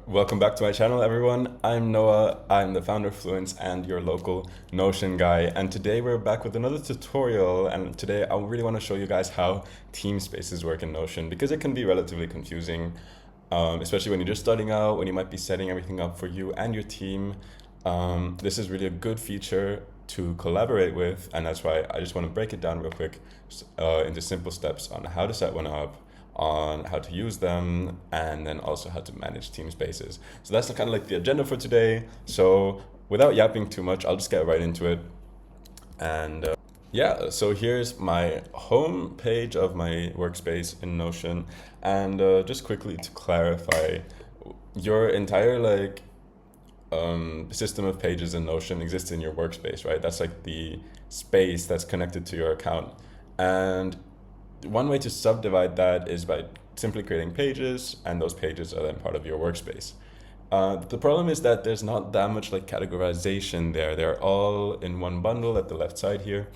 Welcome back to my channel, everyone. I'm Noah. I'm the founder of Fluence and your local Notion guy. And today we're back with another tutorial. And today I really want to show you guys how Teamspaces work in Notion because it can be relatively confusing, especially when you're just starting out, when you might be setting everything up for you and your team. This is really a good feature to collaborate with, and that's why I just want to break it down real quick into simple steps on how to set one up, on how to use them, and then also how to manage team spaces. So that's kind of like the agenda for today. So without yapping too much, I'll just get right into it. And yeah, so here's my home page of my workspace in Notion. And just quickly to clarify, your entire system of pages in Notion exists in your workspace, right? That's like the space that's connected to your account. And one way to subdivide that is by simply creating pages, and those pages are then part of your workspace. The problem is that there's not that much like categorization there. They're all in one bundle at the left side here.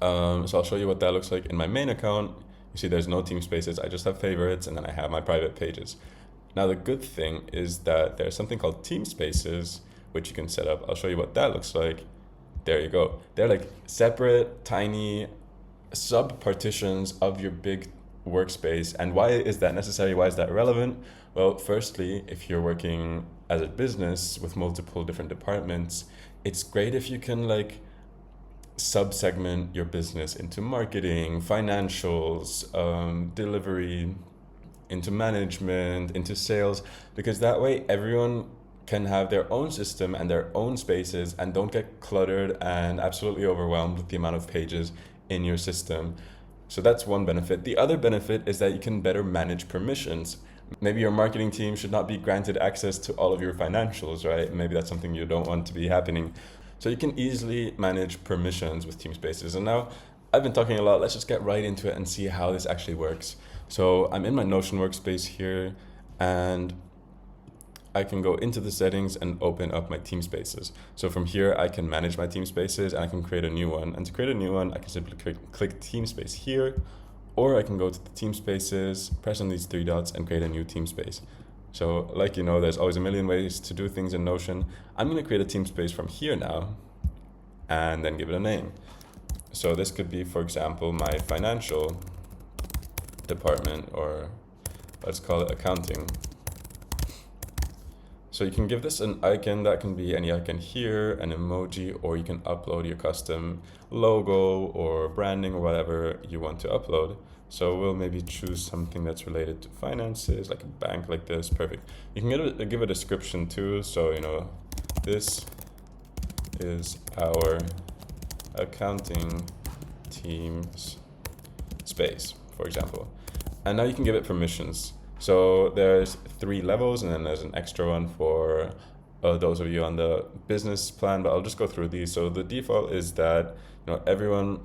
So I'll show you what that looks like in my main account. You see there's no team spaces. I just have favorites, and then I have my private pages. Now the good thing is that there's something called Teamspaces, which you can set up. I'll show you what that looks like. There you go. They're like separate, tiny sub-partitions of your big workspace. And why is that necessary? Why is that relevant? Well, firstly, if you're working as a business with multiple different departments, it's great if you can like sub-segment your business into marketing, financials, delivery, into management, into sales, because that way everyone can have their own system and their own spaces and don't get cluttered and absolutely overwhelmed with the amount of pages in your system. So that's one benefit. The other benefit is that you can better manage permissions. Maybe your marketing team should not be granted access to all of your financials, right? Maybe that's something you don't want to be happening. So you can easily manage permissions with Teamspaces. And now I've been talking a lot. Let's just get right into it and see how this actually works. So I'm in my Notion workspace here, and I can go into the settings and open up my team spaces. So from here, I can manage my team spaces and I can create a new one. And to create a new one, I can simply click team space here, or I can go to the team spaces, press on these three dots and create a new team space. So like, you know, there's always a million ways to do things in Notion. I'm gonna create a team space from here now and then give it a name. So this could be, for example, my financial department, or let's call it accounting. So you can give this an icon. That can be any icon here, an emoji, or you can upload your custom logo or branding or whatever you want to upload. So we'll maybe choose something that's related to finances, like a bank like this. Perfect. You can give a description too. So, you know, this is our accounting team's space, for example. And now you can give it permissions. So there's 3 levels, and then there's an extra one for those of you on the business plan, but I'll just go through these. So the default is that, you know, everyone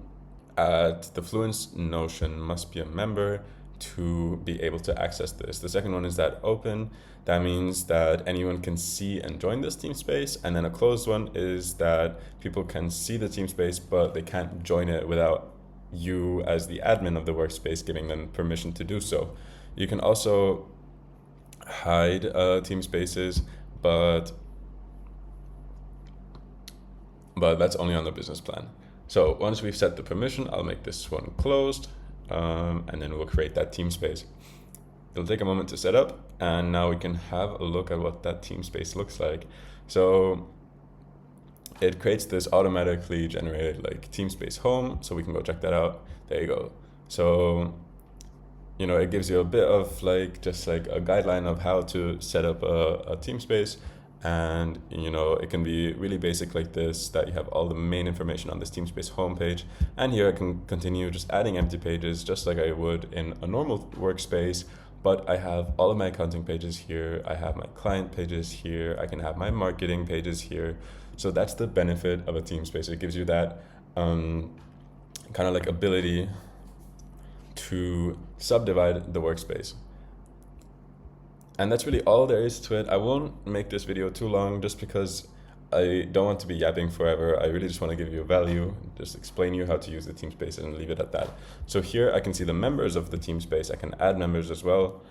at the Fluence Notion must be a member to be able to access this. The second one is that open. That means that anyone can see and join this team space. And then a closed one is that people can see the team space, but they can't join it without you as the admin of the workspace giving them permission to do so. You can also hide team spaces, but that's only on the business plan. So once we've set the permission, I'll make this one closed, and then we'll create that team space. It'll take a moment to set up, and now we can have a look at what that team space looks like. So it creates this automatically generated like team space home, so we can go check that out. There you go. So, you know, it gives you a bit of like just like a guideline of how to set up a team space. And, you know, it can be really basic like this, that you have all the main information on this team space homepage. And here I can continue just adding empty pages just like I would in a normal workspace. But I have all of my accounting pages here. I have my client pages here. I can have my marketing pages here. So that's the benefit of a team space. It gives you that kind of like ability to subdivide the workspace. And that's really all there is to it. I won't make this video too long just because I don't want to be yapping forever. I really just want to give you value, just explain you how to use the Teamspace and leave it at that. So here I can see the members of the Teamspace. I can add members as well.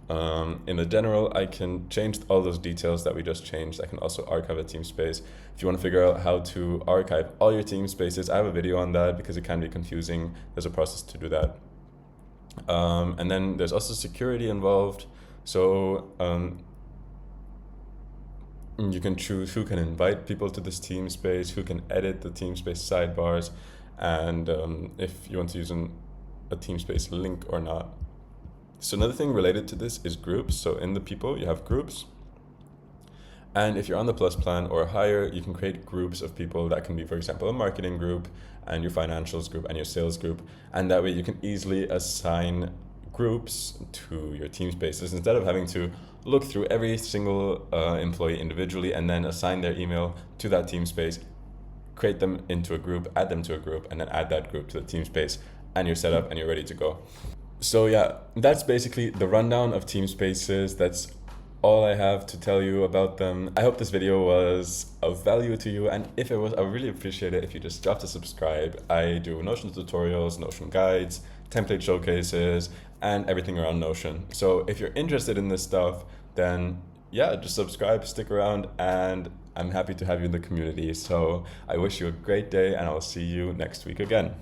In the general, I can change all those details that we just changed. I can also archive a team space. If you want to figure out how to archive all your team spaces, I have a video on that because it can be confusing. There's a process to do that. And then there's also security involved. So you can choose who can invite people to this team space, who can edit the team space sidebars, and if you want to use a team space link or not. So another thing related to this is groups. So in the people, you have groups. And if you're on the plus plan or higher, you can create groups of people that can be, for example, a marketing group and your financials group and your sales group. And that way you can easily assign groups to your team spaces instead of having to look through every single employee individually and then assign their email to that team space, create them into a group, add them to a group, and then add that group to the team space, and you're set up and you're ready to go. So yeah, that's basically the rundown of Teamspaces. That's all I have to tell you about them. I hope this video was of value to you, and if it was, I would really appreciate it if you just dropped a subscribe. I do Notion tutorials, Notion guides, template showcases, and everything around Notion. So if you're interested in this stuff, then yeah, just subscribe, stick around, and I'm happy to have you in the community. So I wish you a great day, and I'll see you next week again.